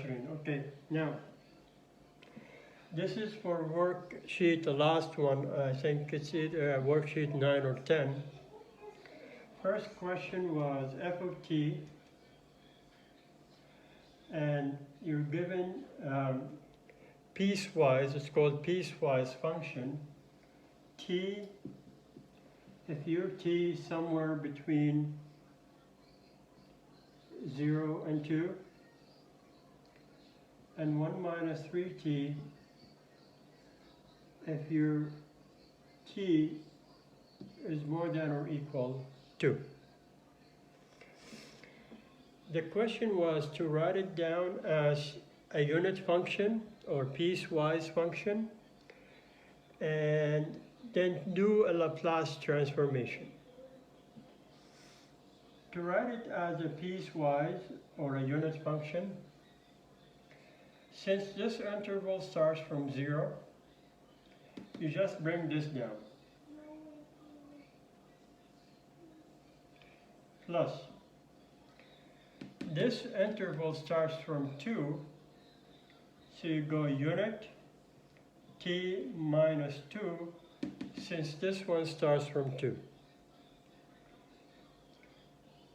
25. Okay, now this is for worksheet, the last one. I think it's worksheet 9 or 10. First question was f of t, and you're given piecewise, it's called piecewise function. T, if your t is somewhere between 0 and 2, and 1 minus 3t if your t is more than or equal 2. The question was to write it down as a unit function or piecewise function and then do a Laplace transformation. To write it as a piecewise or a unit function, since this interval starts from 0, you just bring this down. Plus, this interval starts from 2, so you go unit t minus 2, since this one starts from 2.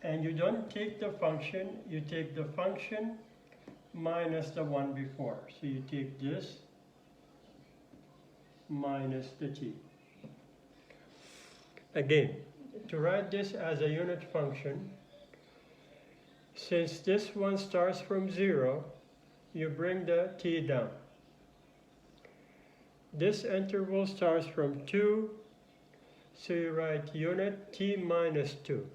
And you don't take the function, you take the function minus the one before. So you take this minus the t. Again, to write this as a unit function, since this one starts from 0, you bring the t down. This interval starts from 2, so you write unit t minus 2.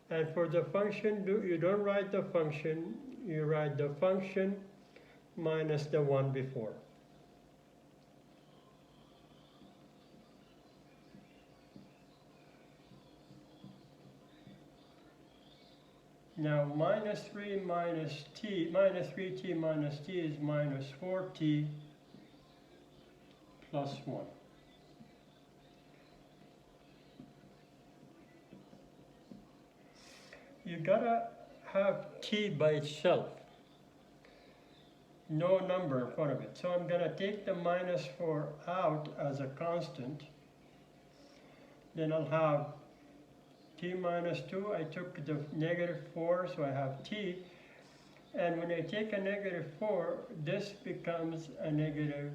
And for the function, you don't write the function, you write the function minus the one before. Now minus 3 minus t, minus 3t minus t is minus 4t plus 1. You gotta have t by itself, no number in front of it. So I'm gonna take the minus 4 out as a constant. Then I'll have t minus 2, I took the negative 4, so I have t. And when I take a negative 4, this becomes a negative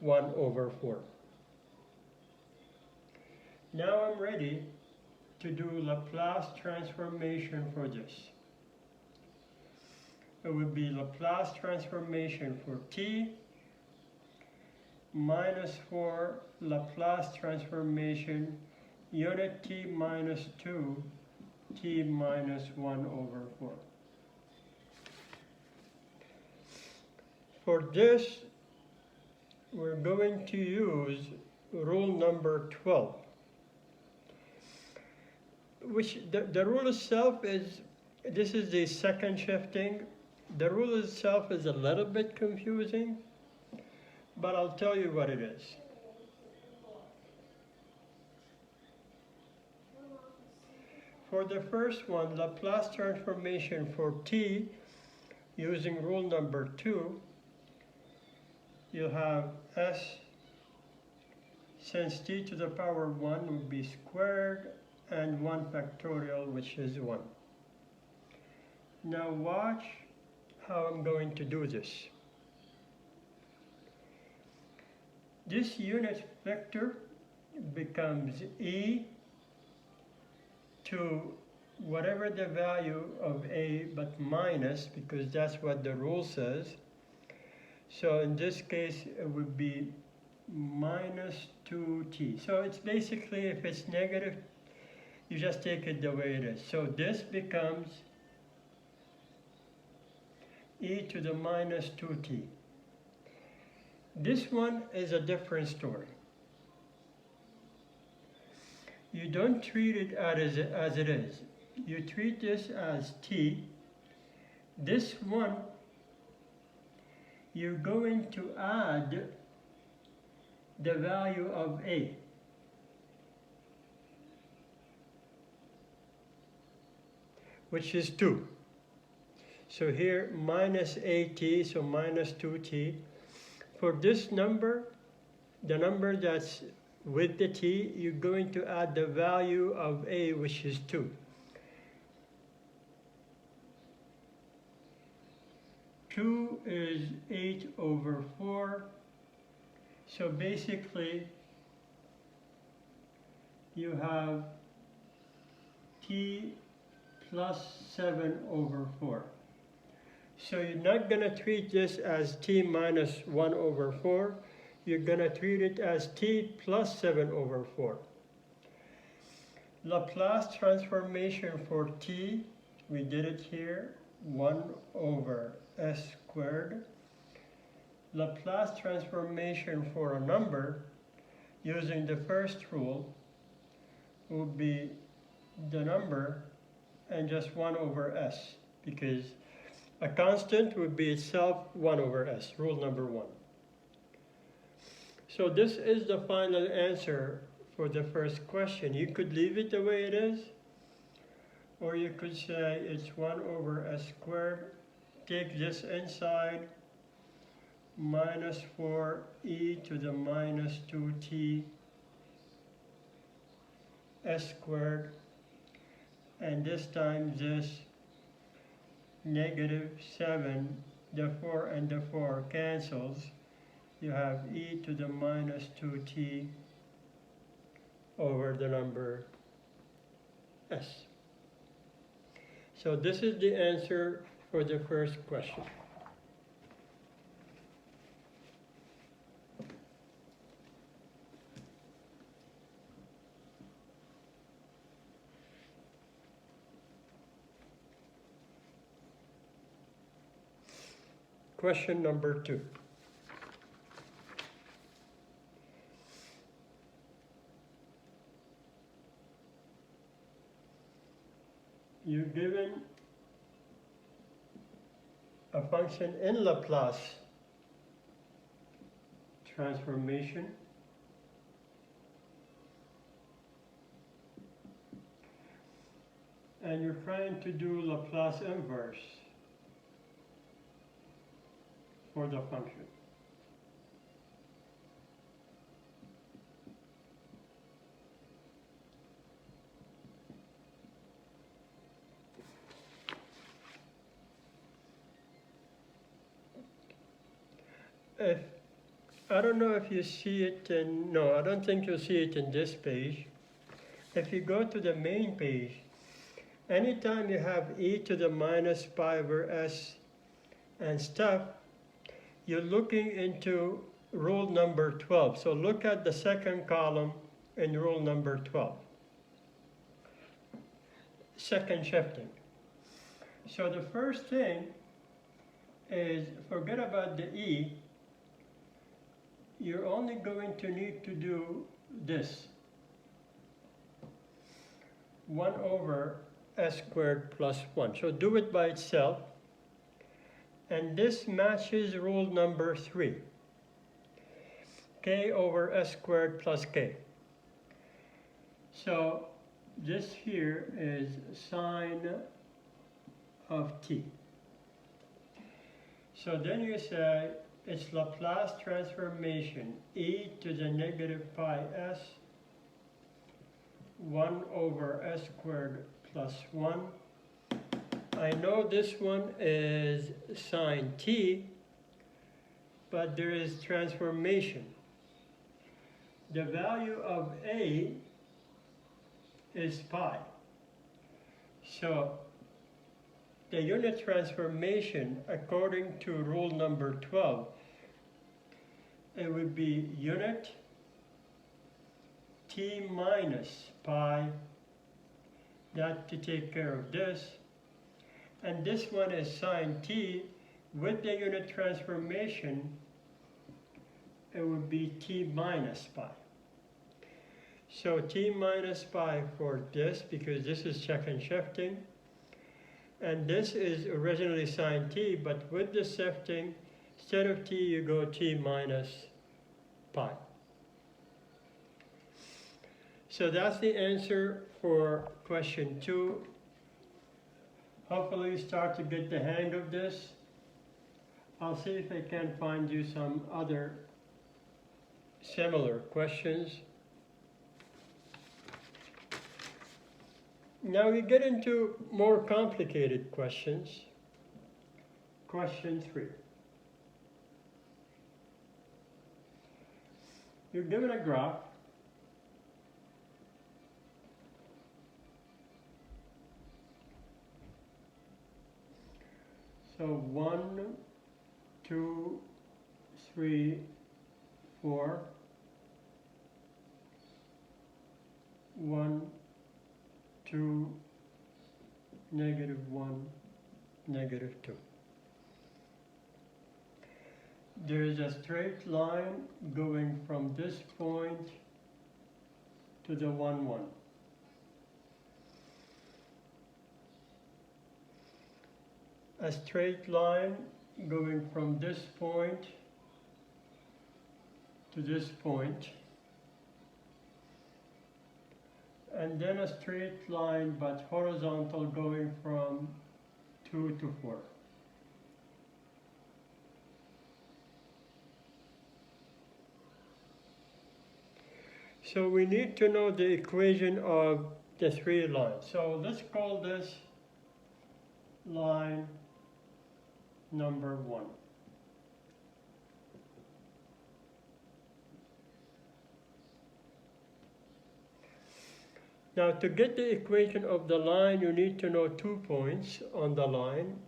1 over 4. Now I'm ready to do Laplace transformation for this. It would be Laplace transformation for t minus 4 Laplace transformation unit t minus 2 t minus 1 over 4. For this, we're going to use rule number 12. Which the rule itself is, this is the second shifting. The rule itself is a little bit confusing, but I'll tell you what it is. For the first one, Laplace transformation for t, using rule number 2, you'll have s, since t to the power 1 would be squared, and 1 factorial, which is 1. Now watch how I'm going to do this. This unit vector becomes e to whatever the value of a, but minus, because that's what the rule says. So in this case, it would be minus 2t. So it's basically, if it's negative, you just take it the way it is. So this becomes e to the minus 2t. This one is a different story. You don't treat it as it is. You treat this as t. This one, you're going to add the value of a. Which is 2. So here minus AT, so minus 2t. For this number, the number that's with the t, you're going to add the value of a, which is 2. 2 is 8 over 4. So basically, you have t plus 7 over 4. So you're not going to treat this as t minus 1 over 4. You're going to treat it as t plus 7 over 4. Laplace transformation for t, we did it here, 1 over s squared. Laplace transformation for a number using the first rule would be the number and just 1 over s, because a constant would be itself 1 over s, rule number 1. So this is the final answer for the first question. You could leave it the way it is, or you could say it's 1 over s squared, take this inside, minus 4e to the minus 2t s squared, and this times this negative 7, the 4 and the 4 cancels. You have e to the minus 2t over the number s. So this is the answer for the first question. Question number 2. You're given a function in Laplace transformation and you're trying to do Laplace inverse for the function. I don't know if you see it in, no, I don't think you'll see it in this page. If you go to the main page, anytime you have e to the minus pi over s and stuff, you're looking into rule number 12. So look at the second column in rule number 12. Second shifting. So the first thing is forget about the e. You're only going to need to do this. 1 over s squared plus 1. So do it by itself. And this matches rule number 3. K over s squared plus k. So this here is sine of t. So then you say it's Laplace transformation e to the negative pi s 1 over s squared plus 1. I know this one is sine t, but there is transformation. The value of a is pi. So the unit transformation, according to rule number 12, it would be unit t minus pi, that to take care of this. And this one is sine t. With the unit transformation, it would be t minus pi. So t minus pi for this, because this is second shifting. And this is originally sine t, but with the shifting, instead of t, you go t minus pi. So that's the answer for question 2. Hopefully you start to get the hang of this. I'll see if I can find you some other similar questions. Now we get into more complicated questions. Question 3. You're given a graph. So 1, 2, 3, 4, 1, 2, -1, -2. There is a straight line going from this point to the 1, 1. A straight line going from this point to this point, and then a straight line but horizontal going from 2 to 4. So we need to know the equation of the 3 lines. So let's call this line number 1. Now to get the equation of the line, you need to know 2 points on the line.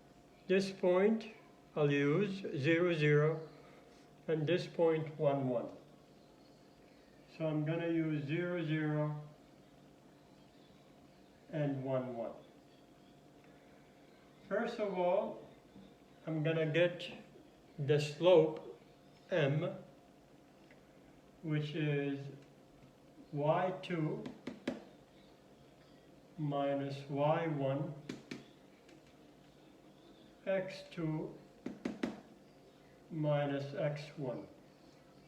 This point I'll use 0, 0, and this point 1, 1. So I'm going to use 0, 0, and 1, 1. First of all, I'm going to get the slope m, which is y2 minus y1 x2 minus x1.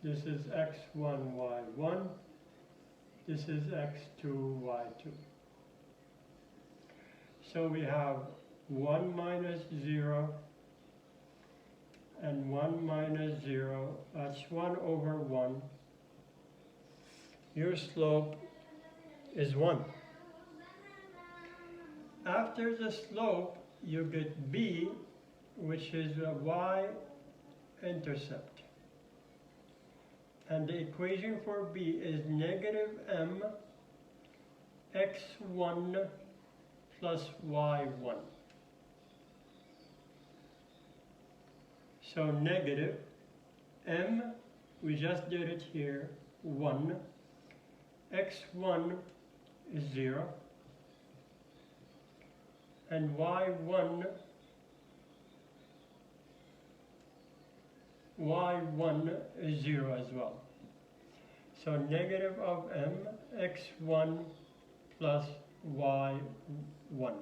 This is x1, y1. This is x2, y2. So we have 1 minus 0 and 1 minus 0. That's 1 over 1. Your slope is 1. After the slope, you get b, which is a y-intercept. And the equation for b is -m x1 plus y1. So negative m, we just did it here, 1. x1 is 0. And y1 is 0 as well. So negative of m, x1 plus y1.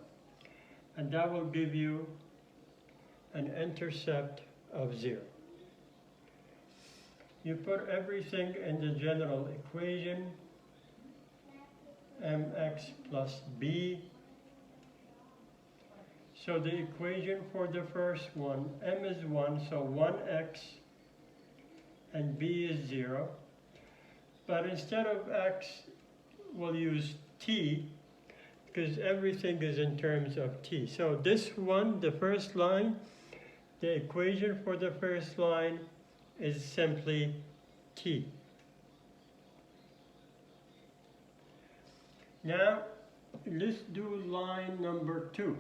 And that will give you an intercept of 0. You put everything in the general equation, mx plus b. So the equation for the first one, m is 1, so 1x, and b is 0. But instead of x, we'll use t, because everything is in terms of t. So this one, the first line, the equation for the first line is simply t. Now, let's do line number 2.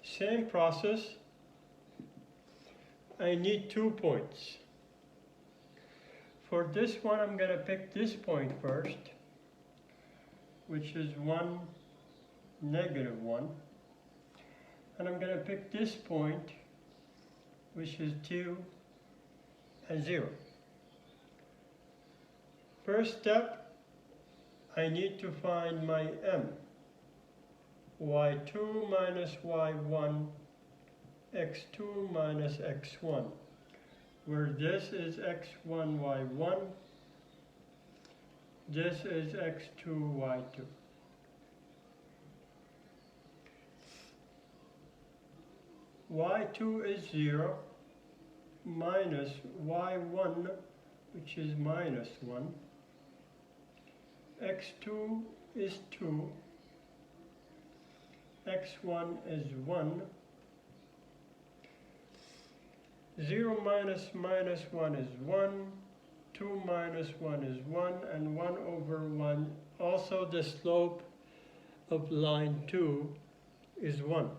Same process. I need 2 points. For this one, I'm going to pick this point first, which is 1, -1. And I'm going to pick this point, which is 2 and 0. First step, I need to find my m. y2 minus y1 x2 minus x1, where this is x1, y1, this is x2, y2. y2 is 0 minus y1, which is minus 1. x2 is 2. x1 is 1. 0 minus minus 1 is 1. 2 minus 1 is 1. And 1 over 1, also the slope of line 2 is 1.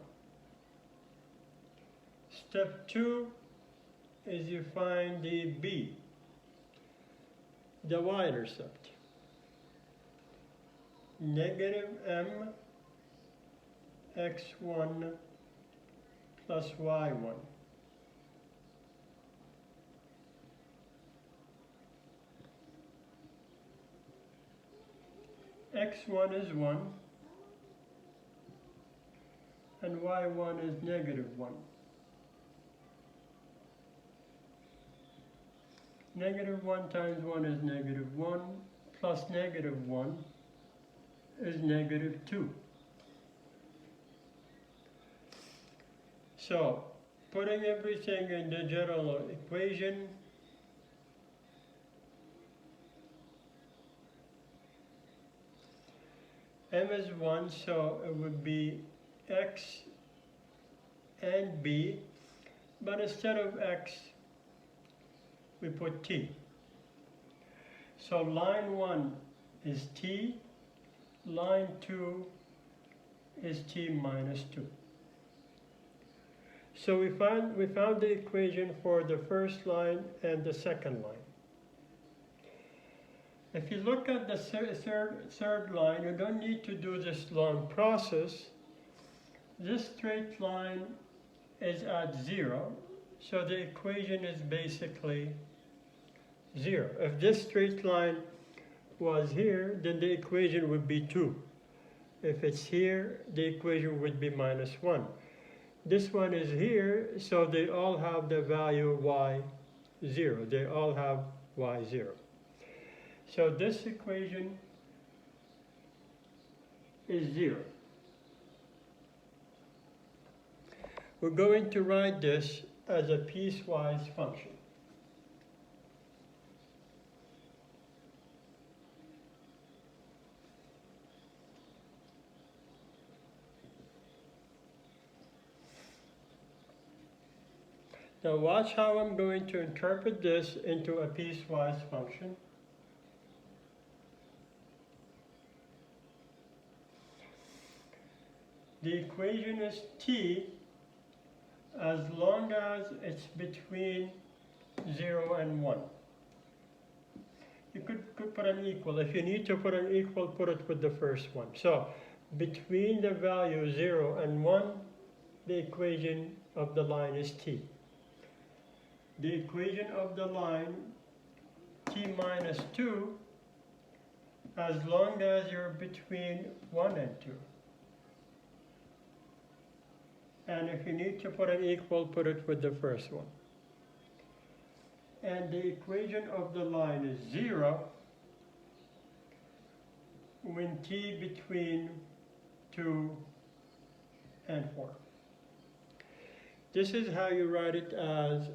Step 2 is you find the b, the y-intercept. Negative m x1 plus y1. x1 is 1 and y1 is negative 1. Negative 1 times 1 is negative 1, plus negative 1 is negative 2. So, putting everything in the general equation, m is 1, so it would be x and b, but instead of x, we put t. So line 1 is t, line 2 is t minus 2. So we found the equation for the first line and the second line. If you look at the third line, you don't need to do this long process. This straight line is at 0, so the equation is basically 0. If this straight line was here, then the equation would be 2. If it's here, the equation would be minus 1. This one is here, so they all have the value y0. They all have y0. So this equation is 0. We're going to write this as a piecewise function. Now watch how I'm going to interpret this into a piecewise function. The equation is t as long as it's between 0 and 1. You could put an equal. If you need to put an equal, put it with the first one. So between the value 0 and 1, the equation of the line is t. The equation of the line t minus 2 as long as you're between 1 and 2. And if you need to put an equal, put it with the first one. And the equation of the line is 0 when t between 2 and 4. This is how you write it as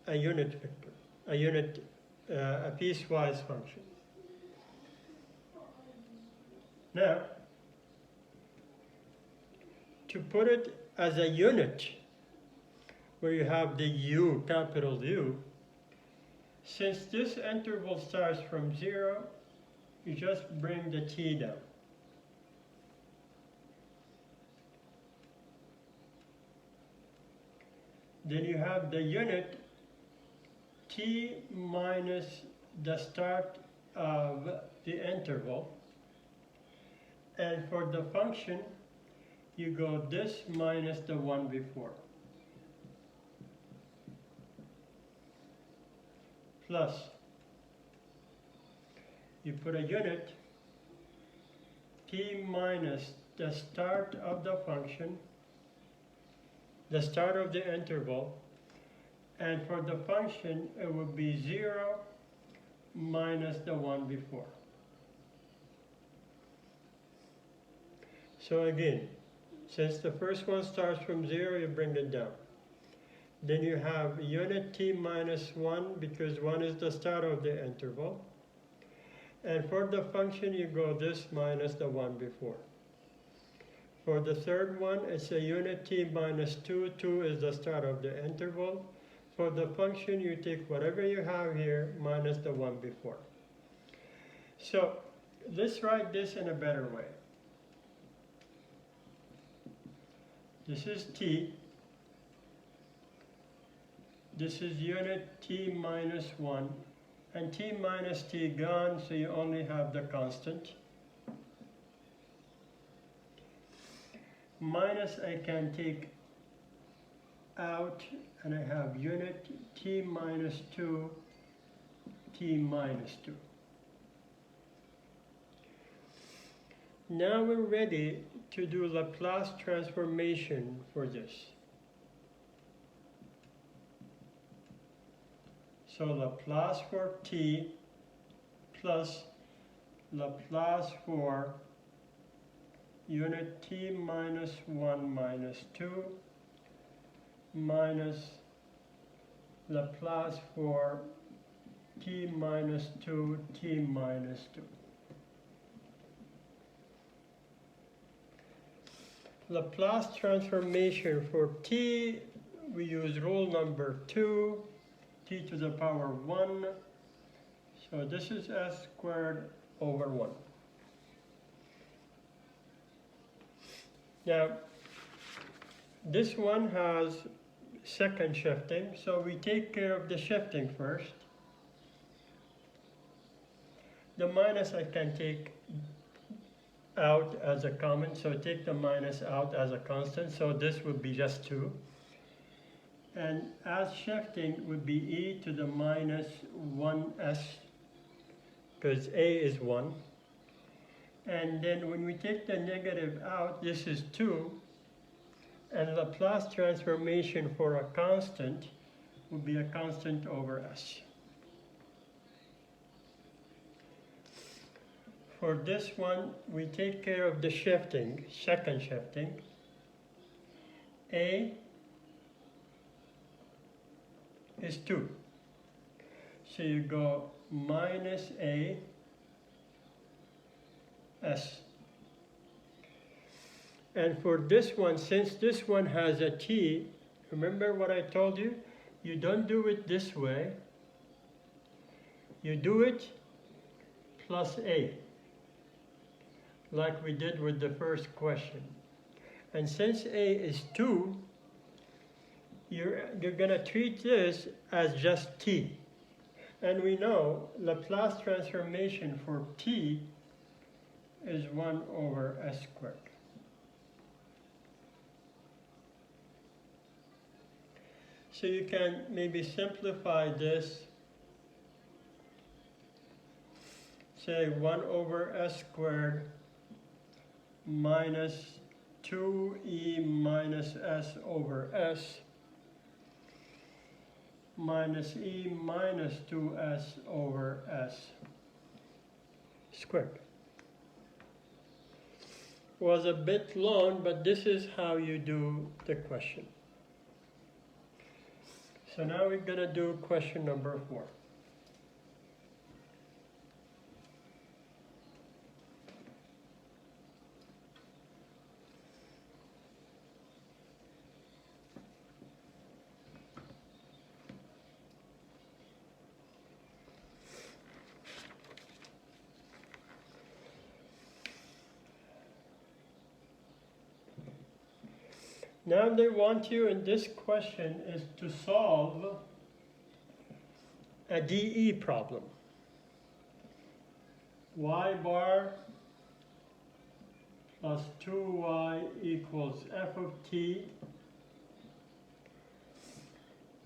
a unit vector, a piecewise function. Now, to put it as a unit, where you have the u, capital U, since this interval starts from 0, you just bring the t down. Then you have the unit t minus the start of the interval, and for the function, you go this minus the one before, plus, you put a unit, t minus the start of the function, the start of the interval, and for the function it would be 0 minus the one before. So again, since the first one starts from 0, you bring it down. Then you have unit t minus 1, because 1 is the start of the interval. And for the function, you go this minus the one before. For the third one, it's a unit t minus 2. 2 is the start of the interval. For the function, you take whatever you have here minus the one before. So let's write this in a better way. This is t. This is unit t minus 1. And t minus t gone, so you only have the constant. Minus I can take out, and I have unit t minus 2, t minus 2. Now we're ready to do Laplace transformation for this. So Laplace for t plus Laplace for unit t minus 1 minus 2 minus Laplace for t minus 2, t minus 2. Laplace transformation for t, we use rule number 2, t to the power 1. So this is s squared over 1. Now, this one has second shifting, so we take care of the shifting first. The minus I can take out as a common, so take the minus out as a constant, so this would be just 2. And as shifting would be e to the minus 1s, because a is 1. And then when we take the negative out, this is 2. And Laplace transformation for a constant would be a constant over s. For this one, we take care of the shifting, second shifting. A is 2. So you go minus a s. And for this one, since this one has a t, remember what I told you? You don't do it this way. You do it plus a, like we did with the first question. And since a is 2, you're going to treat this as just t. And we know Laplace transformation for t is 1 over s squared. So you can maybe simplify this, say 1 over s squared minus 2e minus s over s minus e minus 2s over s squared. Was a bit long, but this is how you do the question. So now we're going to do question number 4. Now they want you in this question is to solve a DE problem. Y bar plus 2y equals f of t.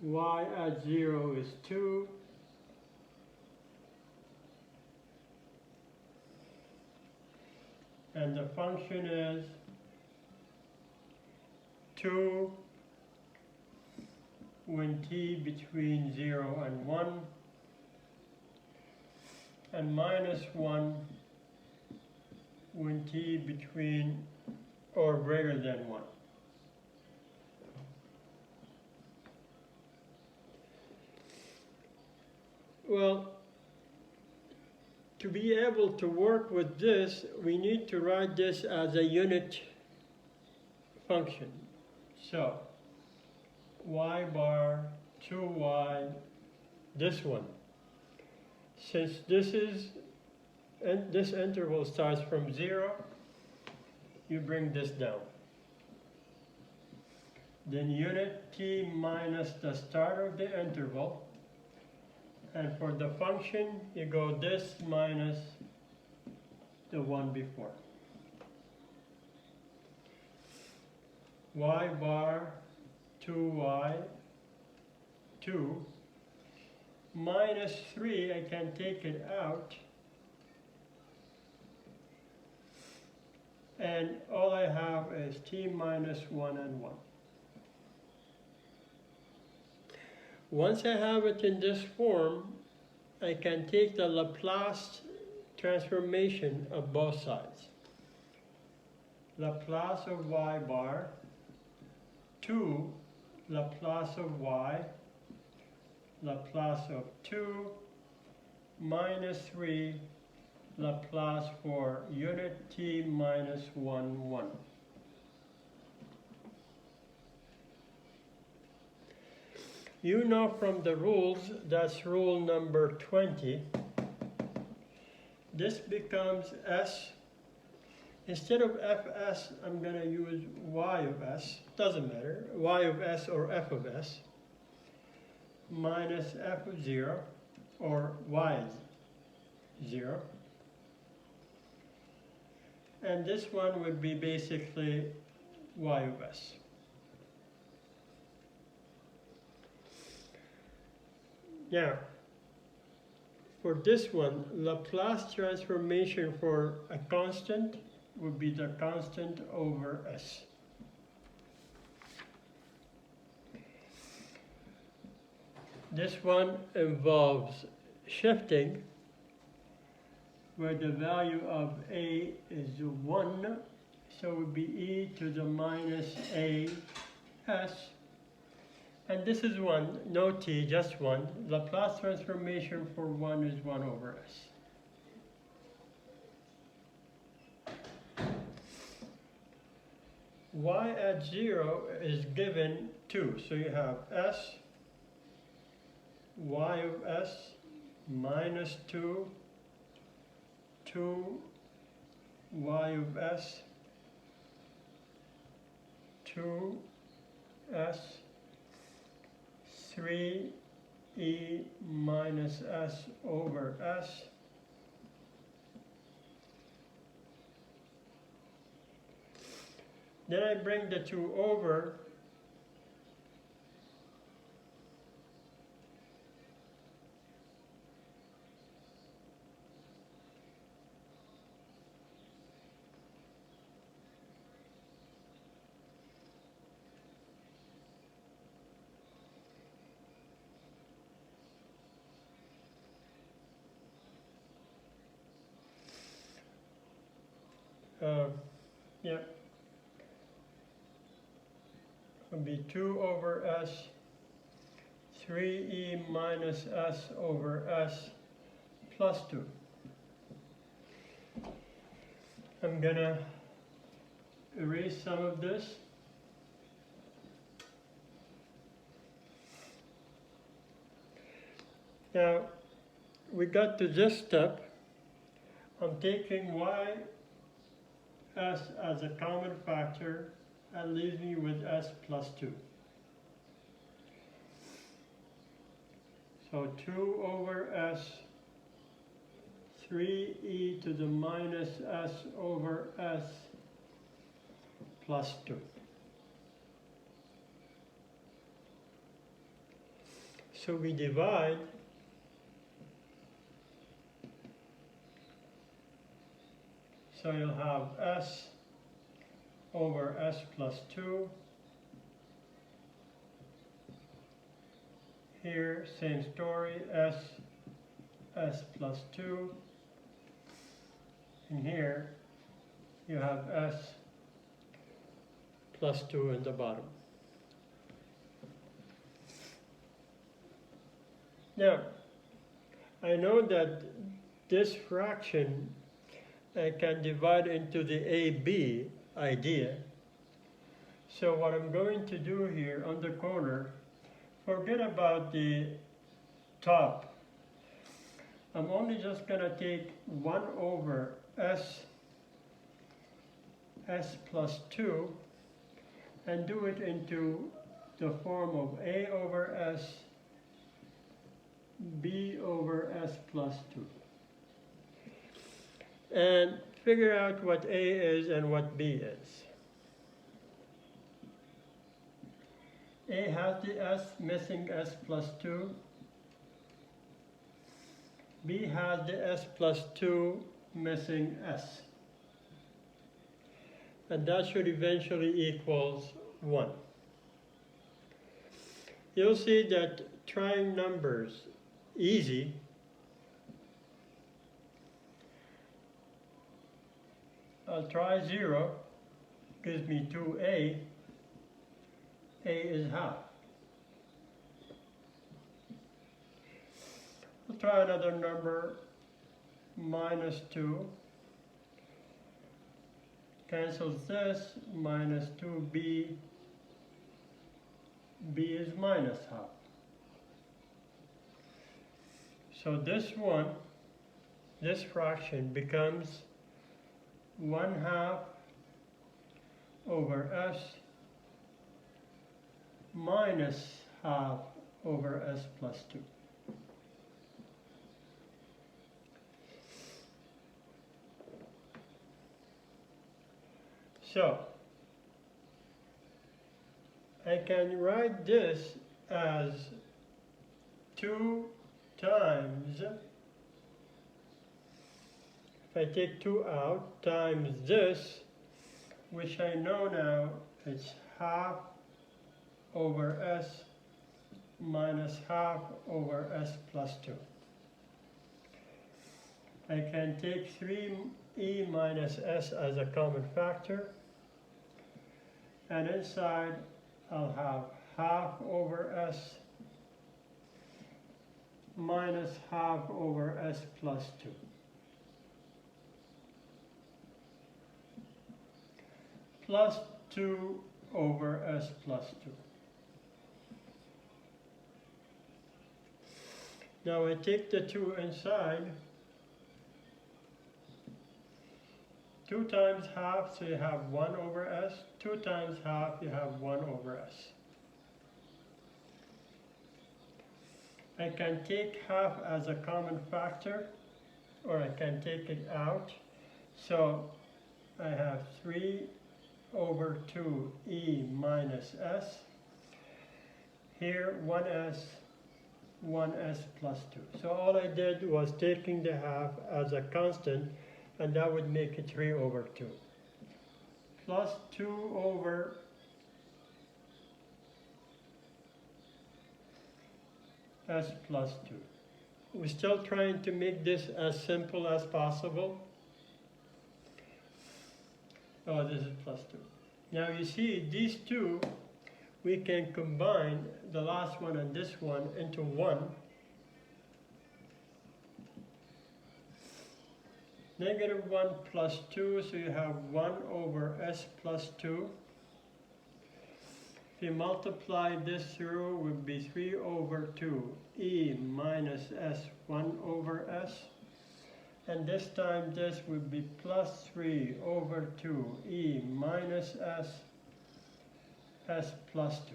Y at 0 is 2. And the function is 2 when t between 0 and 1, and minus 1 when t between or greater than 1. Well, to be able to work with this, we need to write this as a unit function. So, y bar 2y, this one. Since this interval starts from 0, you bring this down. Then unit t minus the start of the interval. And for the function, you go this minus the one before. Y bar 2y 2 minus 3, I can take it out. And all I have is t minus 1 and 1. Once I have it in this form, I can take the Laplace transformation of both sides. Laplace of y bar 2, Laplace of y, Laplace of 2, minus 3, Laplace for unit t minus 1, 1. You know from the rules, that's rule number 20, this becomes s. Instead of fs, I'm going to use y of s, doesn't matter, y of s or f of s, minus f of 0, or y 0. And this one would be basically y of s. Now, for this one, Laplace transformation for a constant would be the constant over s. This one involves shifting, where the value of a is 1, so it would be e to the minus a s. And this is 1, no t, just 1. Laplace transformation for 1 is 1 over s. Y at 0 is given 2, so you have s, y of s, minus 2, 2, y of s, 2, s, 3 e minus s over s, then I bring the 2 over, yeah, would be 2 over s, 3e minus s over s plus 2. I'm going to erase some of this. Now, we got to this step. I'm taking y s as a common factor and leaves me with s plus 2. So 2 over s, 3e to the minus s over s plus 2. So we divide. So you'll have s over s plus 2 here, same story, s plus 2. And here you have s plus 2 in the bottom. Now, I know that this fraction I can divide into the AB idea. So what I'm going to do here on the corner, forget about the top. I'm only just going to take 1 over s plus 2 and do it into the form of a over s, b over s plus 2. And figure out what a is and what b is. A has the s, missing s plus 2. B has the s plus 2, missing s. And that should eventually equals 1. You'll see that trying numbers easy. I'll try 0, gives me 2a. A is half. I'll try another number, minus 2. Cancels this, minus 2b. B is minus half. So this one, this fraction becomes 1/2 over s minus half over s plus 2. So, I can write this as 2 times, if I take 2 out, times this, which I know now is half over s minus half over s plus 2. I can take 3e minus s as a common factor, and inside I'll have half over s minus half over s plus 2. Plus 2 over s plus 2. Now I take the 2 inside. 2 times half, so you have 1 over s. 2 times half, you have 1 over s. I can take half as a common factor, or I can take it out. So I have 3 over 2e minus s. Here 1s plus 2. So all I did was taking the half as a constant, and that would make it 3 over 2. Plus 2 over s plus 2. We're still trying to make this as simple as possible. Oh, this is plus 2. Now you see, these two, we can combine the last one and this one into 1. Negative 1 plus 2, so you have 1 over s plus 2. If you multiply this through, it would be 3 over 2 e minus s 1 over s. And this time this would be plus 3 over 2 e minus s plus 2.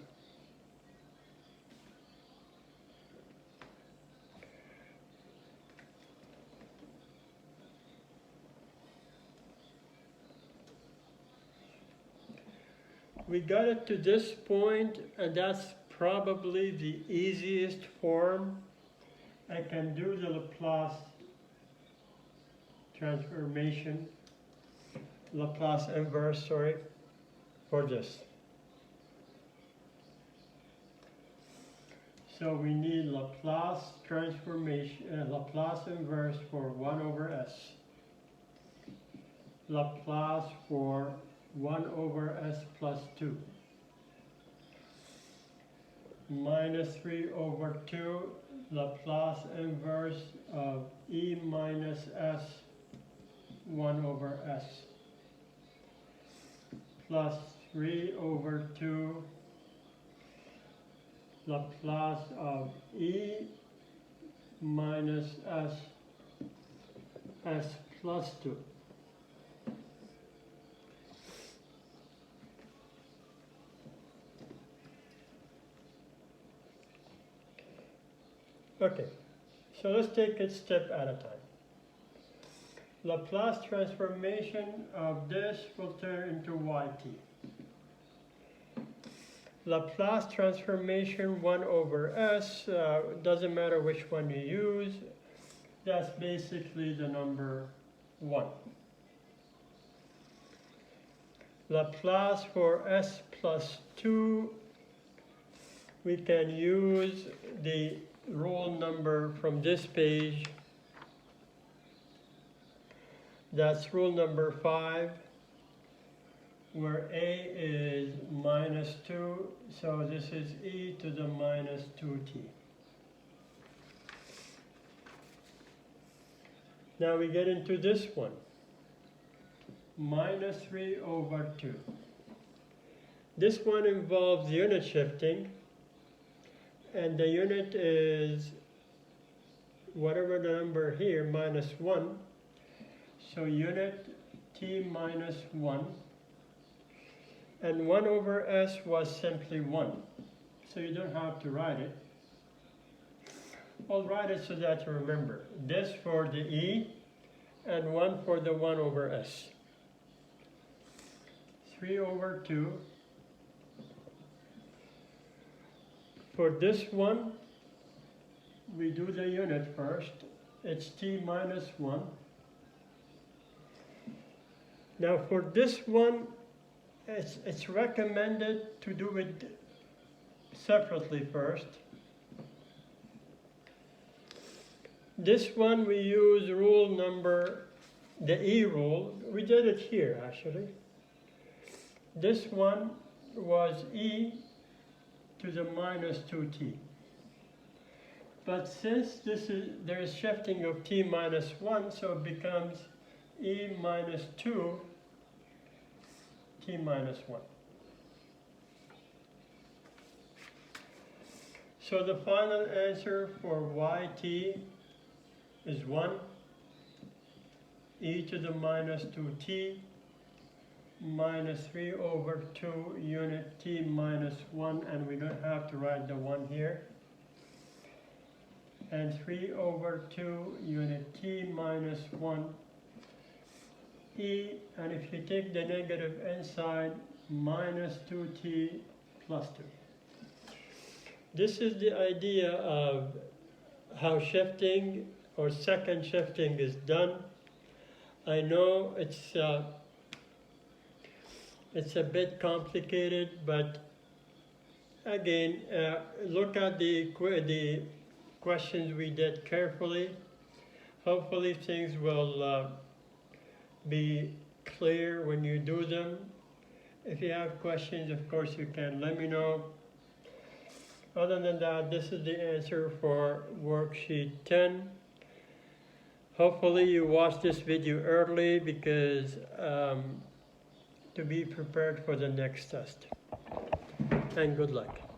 We got it to this point, and that's probably the easiest form. I can do the Laplace transformation, Laplace inverse, sorry, for this. So we need Laplace transformation, Laplace inverse for 1 over s. Laplace for 1 over s plus 2. Minus 3 over 2, Laplace inverse of e minus s 1 over s. Plus 3 over 2, Laplace of e minus s plus 2. Okay, so let's take it step at a time. Laplace transformation of this will turn into yt. Laplace transformation 1 over s, doesn't matter which one you use, that's basically the number 1. Laplace for s plus 2, we can use the rule number from this page. That's rule number 5, where a is minus 2, so this is e to the minus 2t. Now we get into this one, minus 3 over 2. This one involves unit shifting, and the unit is whatever the number here, minus 1. So unit t minus 1. And 1 over s was simply 1. So you don't have to write it. I'll write it so that you remember. This for the e, and 1 for the 1 over s. 3 over 2. For this one, we do the unit first. It's t minus 1. Now for this one, it's recommended to do it separately first. This one we use rule number, the E rule. We did it here actually. This one was E to the minus 2t. But since there is shifting of t minus 1, so it becomes e minus 2 t minus 1. So the final answer for yt is 1, e to the minus 2t minus 3 over 2 unit t minus 1, and we don't have to write the 1 here, and 3 over 2 unit t minus 1 e, and if you take the negative inside, minus 2t plus 2. This is the idea of how shifting or second shifting is done. I know it's a bit complicated, but again, look at the questions we did carefully. Hopefully things will be clear when you do them. If you have questions, of course you can let me know. Other than that, this is the answer for worksheet 10. Hopefully you watched this video early because to be prepared for the next test. And good luck.